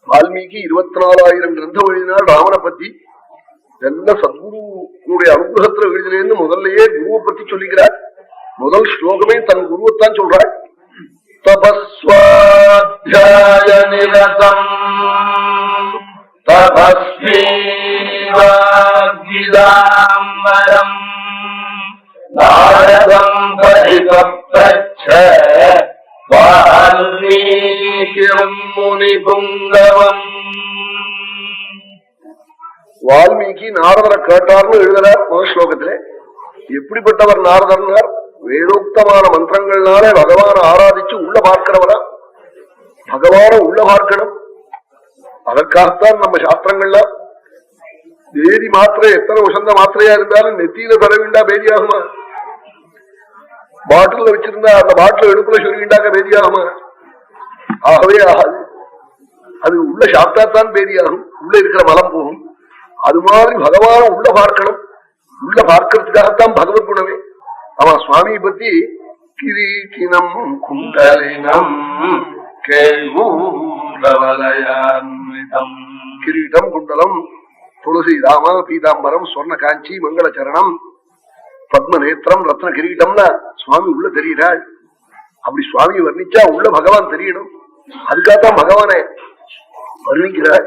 வால்மீகி 24,000 கிரந்தம் எழுதினார் ராமனை பத்தி. எல்லாம் சத்குருடைய அனுகிரகத்துல எழுதினேன்னு முதல்லயே குருவை பத்தி சொல்லிக்கிறார். முதல் ஸ்லோகமே தன் குருவைத்தான் சொல்றாள். தபஸ்வாத்யாய நிரதம் தபஸ்வீவாத்விதாம்பரம் நாரதம் பரிதப்தச்ச வால்மீகிம் முனிபுங்கவம். வால்மீகி நாரதரை கேட்டார்னு எழுதுறார் முதல் ஸ்லோகத்திலே. எப்படிப்பட்டவர் நாரதர்னார்? வேதோக்தமான மந்திரங்கள்னாலே பகவான ஆராதிச்சு உள்ள பார்க்கிறவரா. பகவான உள்ள பார்க்கணும். அதற்காகத்தான் நம்ம சாஸ்திரங்கள்லாம் பேதி மாத்திரை எத்தனை உசந்த மாத்திரையா இருந்தாலும் நெத்தியில தர வேண்டா பேதியாகுமா? பாட்டில் வச்சிருந்தா அந்த பாட்டில் எடுப்புல சொல்லிண்டாக்க பேதியாகுமா? ஆகவே ஆகாது. அது உள்ள சாப்பிட்டாத்தான் பேதியாகும். உள்ள இருக்கிற மலம் போகும். அது மாதிரி பகவான உள்ள பார்க்கணும். உள்ள பார்க்கறதுக்காகத்தான் பகவத் குணமே. ஆமா, சுவாமியை பத்தி கிரீட்டினம் குண்டலினம் கிரீட்டம் குண்டலம் துளசி ராம பீதாம்பரம் சொர்ண காஞ்சி மங்கள சரணம் பத்ம நேத்திரம் ரத்ன கிரீட்டம்னா சுவாமி உள்ள தெரிகிறாள். அப்படி சுவாமி வர்ணிச்சா உள்ள பகவான் தெரியணும். அதுக்காகத்தான் பகவானை வர்ணிக்கிறாள்.